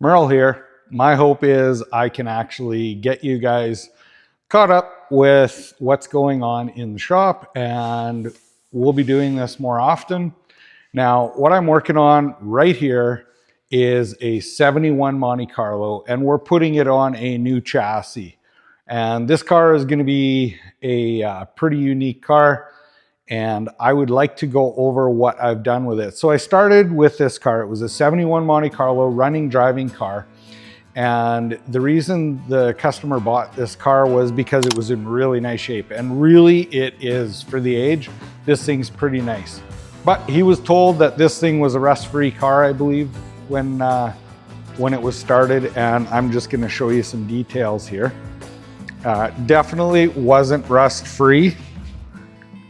Merle here. My hope is I can actually get you guys caught up with what's going on in the shop, and we'll be doing this more often. Now, what I'm working on right here is a 71 Monte Carlo, and we're putting it on a new chassis. And this car is going to be a pretty unique car, and I would like to go over what I've done with it. So I started with this car. It was a 71 Monte Carlo running driving car. And the reason the customer bought this car was because it was in really nice shape. And really it is, for the age, this thing's pretty nice. But he was told that this thing was a rust-free car, I believe, when it was started. And I'm just gonna show you some details here. Definitely wasn't rust-free.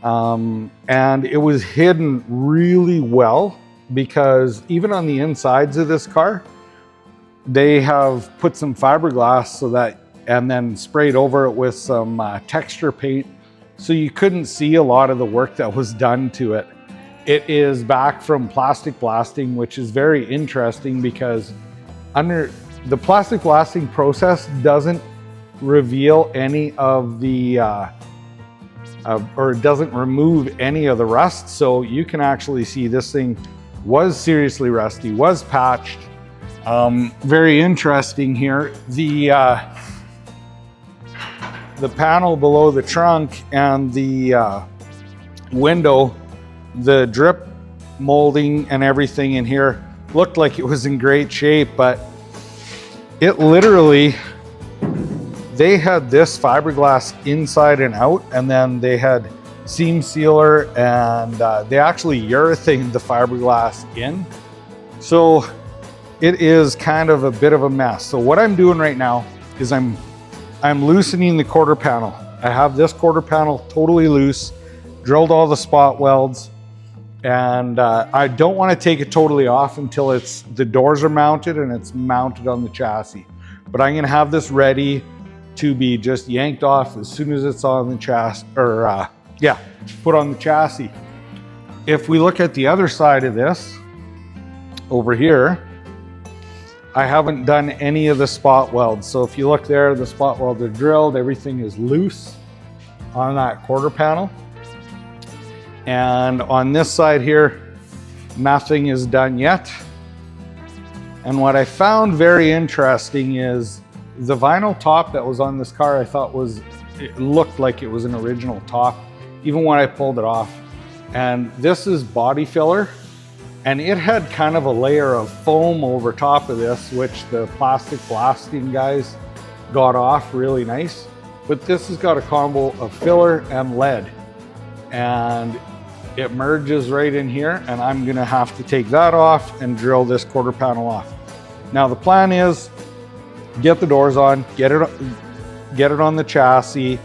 And it was hidden really well, because even on the insides of this car, they have put some fiberglass so that, and then sprayed over it with some texture paint, so you couldn't see a lot of the work that was done to it. It is back from plastic blasting, which is very interesting because under the plastic blasting process doesn't reveal any of the or it doesn't remove any of the rust. So you can actually see this thing was seriously rusty, was patched. Very interesting here. The panel below the trunk and the window, the drip molding and everything in here looked like it was in great shape, but it literally, they had this fiberglass inside and out, and then they had seam sealer, and they actually urethaned the fiberglass in. So it is kind of a bit of a mess. So what I'm doing right now is I'm loosening the quarter panel. I have this quarter panel totally loose, drilled all the spot welds, and I don't want to take it totally off until the doors are mounted and it's mounted on the chassis. But I'm going to have this ready to be just yanked off as soon as it's on the chassis, or put on the chassis. If we look at the other side of this, over here, I haven't done any of the spot welds. So if you look there, the spot welds are drilled, everything is loose on that quarter panel. And on this side here, nothing is done yet. And what I found very interesting is the vinyl top that was on this car, I thought it looked like it was an original top, even when I pulled it off. And this is body filler. And it had kind of a layer of foam over top of this, which the plastic blasting guys got off really nice. But this has got a combo of filler and lead. And it merges right in here, and I'm gonna have to take that off and drill this quarter panel off. Now the plan is, get the doors on, get it on the chassis,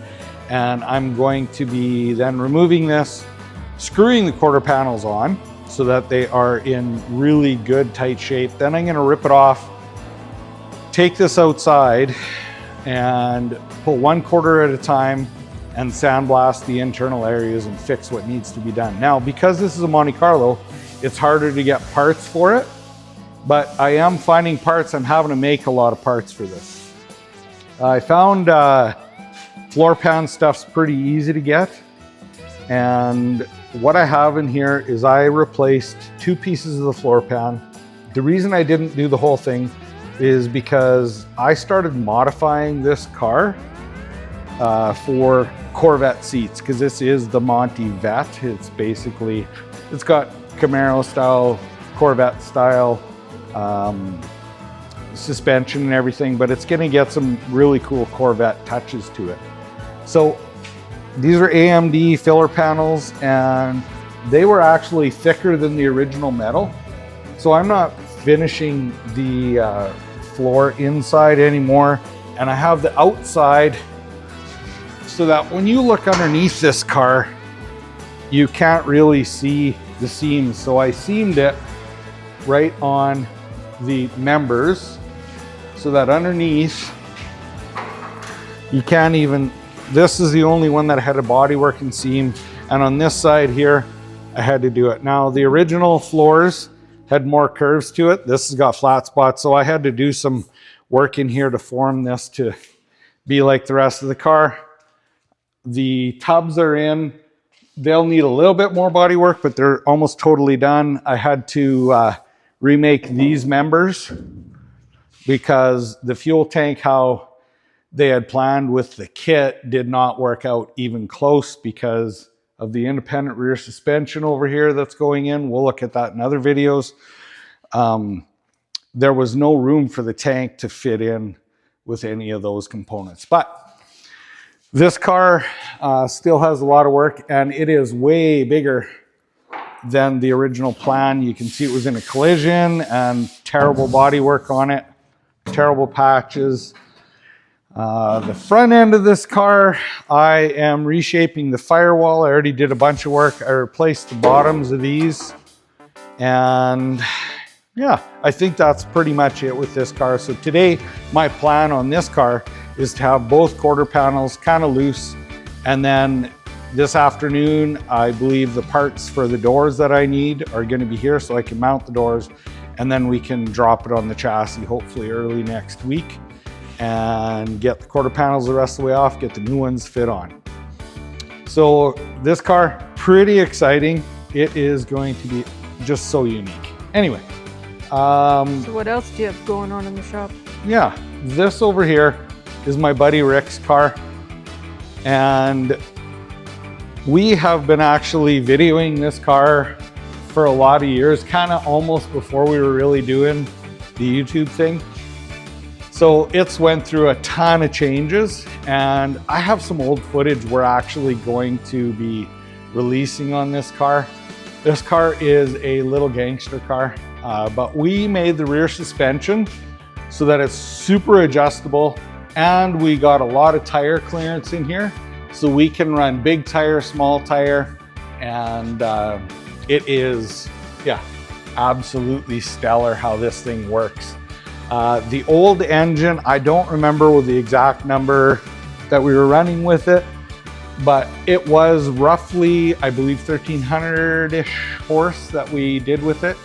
and I'm going to be then removing this, screwing the quarter panels on so that they are in really good tight shape. Then I'm gonna rip it off, take this outside and pull one quarter at a time and sandblast the internal areas and fix what needs to be done. Now, because this is a Monte Carlo, it's harder to get parts for it, but I am finding parts. I'm having to make a lot of parts for this. I found floor pan stuff's pretty easy to get. And what I have in here is I replaced 2 pieces of the floor pan. The reason I didn't do the whole thing is because I started modifying this car for Corvette seats, because this is the Monte Vet. It's got Camaro style, Corvette style suspension and everything, but it's gonna get some really cool Corvette touches to it. So these are AMD filler panels, and they were actually thicker than the original metal. So I'm not finishing the floor inside anymore, and I have the outside so that when you look underneath this car, you can't really see the seams. So I seamed it right on the members so that underneath you can't even, this is the only one that had a bodywork and seam, and on this side here I had to do it. Now the original floors, had more curves to it. This has got flat spots, so I had to do some work in here to form this to be like the rest of the car. The tubs are in. They'll need a little bit more body work, but they're almost totally done. I had to remake these members because the fuel tank, how they had planned with the kit, did not work out even close because of the independent rear suspension over here that's going in. We'll look at that in other videos. There was no room for the tank to fit in with any of those components. But this car still has a lot of work, and it is way bigger than the original plan. You can see it was in a collision and terrible body work on it, terrible patches. The front end of this car, I am reshaping the firewall. I already did a bunch of work. I replaced the bottoms of these, and yeah, I think that's pretty much it with this car. So today, my plan on this car is to have both quarter panels kind of loose, and then this afternoon, I believe the parts for the doors that I need are going to be here so I can mount the doors, and then we can drop it on the chassis hopefully early next week and get the quarter panels the rest of the way off, get the new ones fit on. So this car, pretty exciting. It is going to be just so unique. Anyway. So what else do you have going on in the shop? Yeah, this over here is my buddy Rick's car, and we have been actually videoing this car for a lot of years, kind of almost before we were really doing the YouTube thing. So it's went through a ton of changes, and I have some old footage we're actually going to be releasing on this car. This car is a little gangster car, but we made the rear suspension so that it's super adjustable, and we got a lot of tire clearance in here, so we can run big tire, small tire, and it is, yeah, absolutely stellar how this thing works. The old engine, I don't remember the exact number that we were running with it, but it was roughly, I believe, 1300-ish horse that we did with it.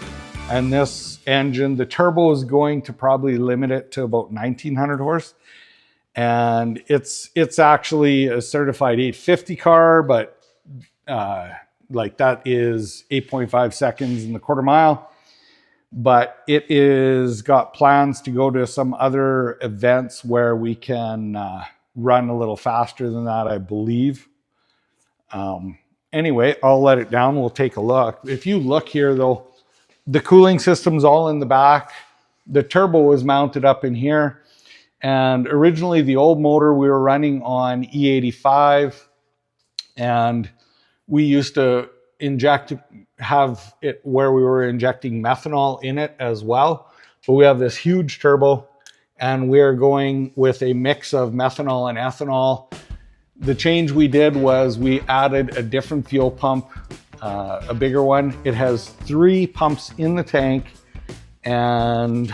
And this engine, the turbo is going to probably limit it to about 1900 horse. And it's actually a certified 850 car, but like that is 8.5 seconds in the quarter mile. But it is got plans to go to some other events where we can run a little faster than that, I believe. Anyway, I'll let it down. We'll take a look. If you look here though, the cooling system's all in the back. The turbo was mounted up in here. And originally the old motor we were running on E85, and we used to have it where we were injecting methanol in it as well. But we have this huge turbo, and we're going with a mix of methanol and ethanol. The change we did was we added a different fuel pump, a bigger one. It has 3 pumps in the tank, and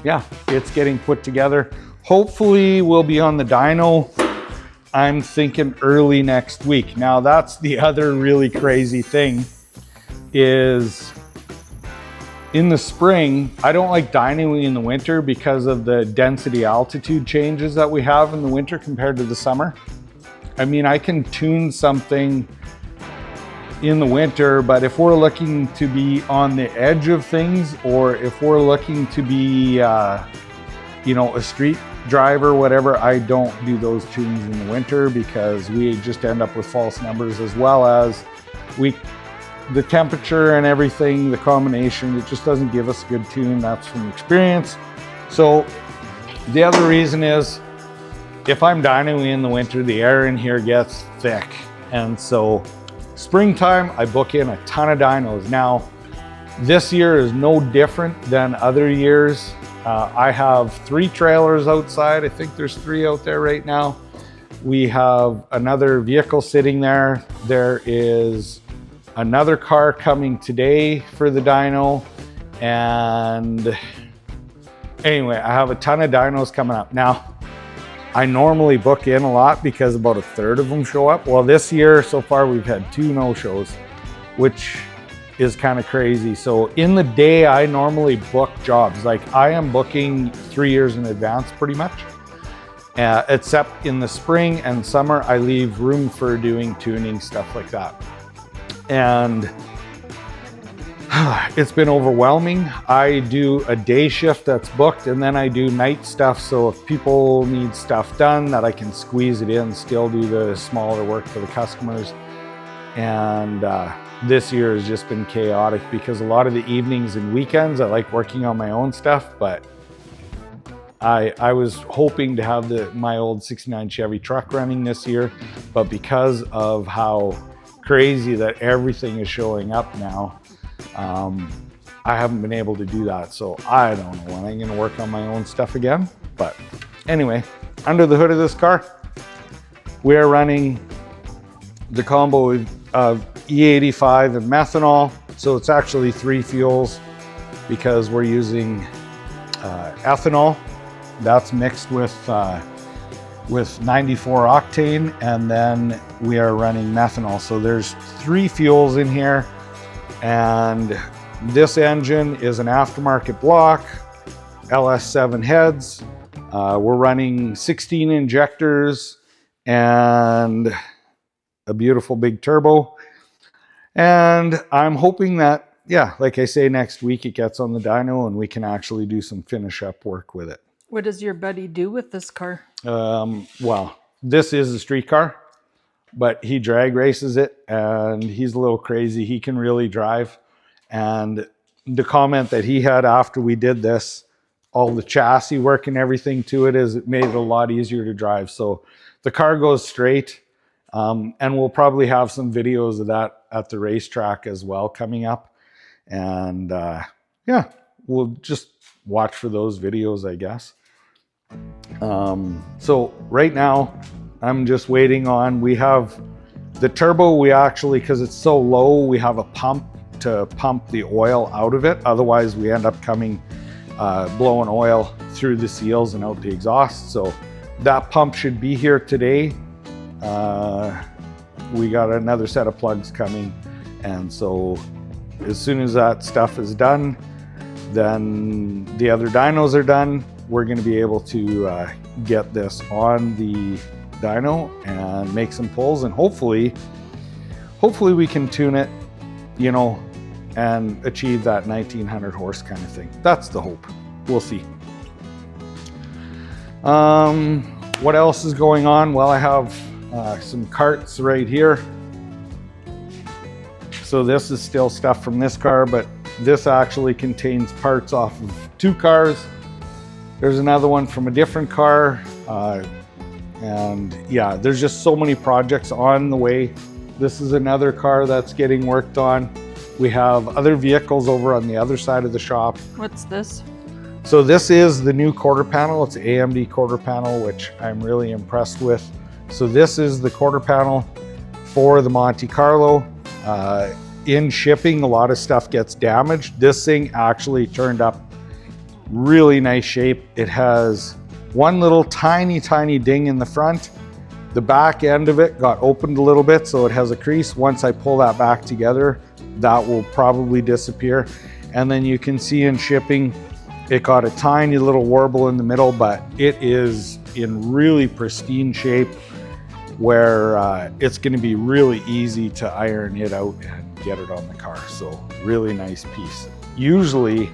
yeah, it's getting put together. Hopefully we'll be on the dyno, I'm thinking early next week. Now that's the other really crazy thing is in the spring, I don't like dynoing in the winter because of the density altitude changes that we have in the winter compared to the summer. I mean, I can tune something in the winter, but if we're looking to be on the edge of things, or if we're looking to be, you know, a street driver, whatever, I don't do those tunes in the winter because we just end up with false numbers, as well as the temperature and everything, the combination, it just doesn't give us a good tune. That's from experience. So the other reason is if I'm dynoing in the winter, the air in here gets thick. And so springtime, I book in a ton of dynos. Now, this year is no different than other years. I have 3 trailers outside. I think there's 3 out there right now. We have another vehicle sitting there. There is another car coming today for the dyno. And anyway, I have a ton of dynos coming up. Now, I normally book in a lot because about 1/3 of them show up. Well, this year so far we've had 2 no-shows, which is kind of crazy. So in the day, I normally book jobs. Like I am booking 3 years in advance pretty much. Except in the spring and summer, I leave room for doing tuning, stuff like that. And it's been overwhelming. I do a day shift that's booked, and then I do night stuff. So if people need stuff done, that I can squeeze it in, still do the smaller work for the customers. And this year has just been chaotic because a lot of the evenings and weekends, I like working on my own stuff, but I was hoping to have my old 69 Chevy truck running this year, but because of how crazy that everything is showing up now, I haven't been able to do that. So I don't know when I'm going to work on my own stuff again. But anyway, under the hood of this car, we are running the combo of E85 and methanol. So it's actually 3 fuels because we're using ethanol. That's mixed with 94 octane, and then we are running methanol. So there's 3 fuels in here, and this engine is an aftermarket block, LS7 heads. We're running 16 injectors and a beautiful big turbo. And I'm hoping that, yeah, like I say, next week it gets on the dyno and we can actually do some finish up work with it. What does your buddy do with this car? Well, this is a street car, but he drag races it and he's a little crazy. He can really drive. And the comment that he had after we did this, all the chassis work and everything to it, is it made it a lot easier to drive. So the car goes straight, and we'll probably have some videos of that at the racetrack as well coming up. And yeah, we'll just watch for those videos, I guess. So right now I'm just waiting on, we have the turbo, we actually, because it's so low, we have a pump to pump the oil out of it. Otherwise we end up blowing oil through the seals and out the exhaust. So that pump should be here today. We got another set of plugs coming, and so as soon as that stuff is done, then the other dynos are done. We're going to be able to get this on the dyno and make some pulls, and hopefully we can tune it, you know, and achieve that 1900 horse kind of thing. That's the hope. We'll see. What else is going on? Well, I have some carts right here. So this is still stuff from this car, but this actually contains parts off of 2 cars. There's another one from a different car. And yeah, there's just so many projects on the way. This is another car that's getting worked on. We have other vehicles over on the other side of the shop. What's this? So this is the new quarter panel. It's an AMD quarter panel, which I'm really impressed with. So this is the quarter panel for the Monte Carlo. In shipping, a lot of stuff gets damaged. This thing actually turned up really nice shape. It has one little tiny ding in the front. The back end of it got opened a little bit, so it has a crease. Once I pull that back together, that will probably disappear. And then you can see in shipping, it got a tiny little warble in the middle, but it is in really pristine shape where it's going to be really easy to iron it out and get it on the car. So really nice piece. Usually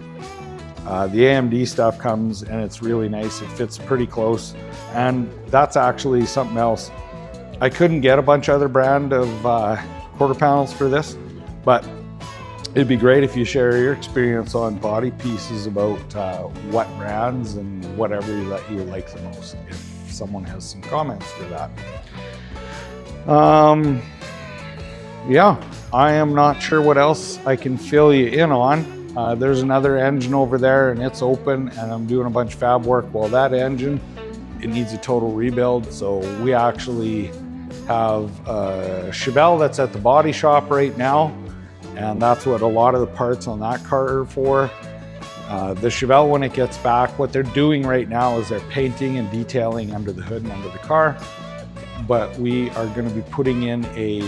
the AMD stuff comes and it's really nice. It fits pretty close. And that's actually something else. I couldn't get a bunch of other brand of quarter panels for this, but it'd be great if you share your experience on body pieces about what brands and whatever that you like the most, if someone has some comments for that. Yeah, I am not sure what else I can fill you in on. There's another engine over there and it's open, and I'm doing a bunch of fab work. Well, that engine, it needs a total rebuild. So we actually have a Chevelle that's at the body shop right now, and that's what a lot of the parts on that car are for. The Chevelle, when it gets back, what they're doing right now is they're painting and detailing under the hood and under the car. But we are going to be putting in a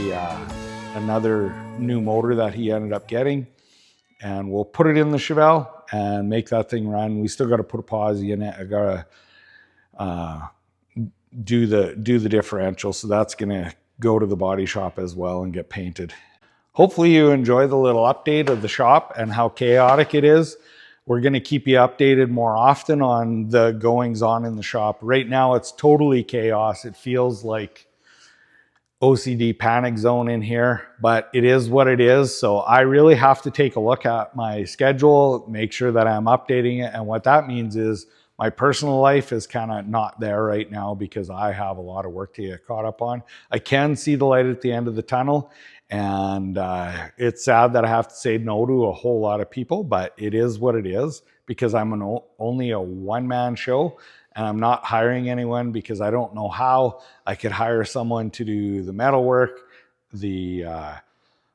another new motor that he ended up getting, and we'll put it in the Chevelle and make that thing run. We still got to put a posi in it. I got to do the differential, so that's going to go to the body shop as well and get painted. Hopefully you enjoy the little update of the shop and how chaotic it is. We're going to keep you updated more often on the goings on in the shop. Right now it's totally chaos. It feels like OCD panic zone in here, but it is what it is. So I really have to take a look at my schedule, make sure that I'm updating it. And what that means is my personal life is kind of not there right now because I have a lot of work to get caught up on. I can see the light at the end of the tunnel, and it's sad that I have to say no to a whole lot of people, but it is what it is because I'm only a one-man show, and I'm not hiring anyone because I don't know how. I could hire someone to do the metal work, the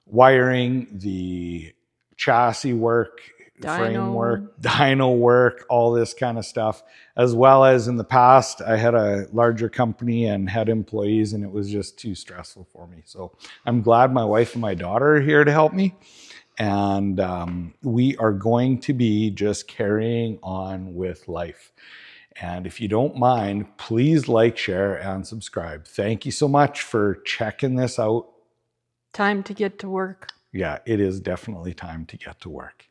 wiring, the chassis work, framework, dyno work, all this kind of stuff. As well as in the past, I had a larger company and had employees, and it was just too stressful for me. So I'm glad my wife and my daughter are here to help me. And we are going to be just carrying on with life. And if you don't mind, please like, share, and subscribe. Thank you so much for checking this out. Time to get to work. Yeah, it is definitely time to get to work.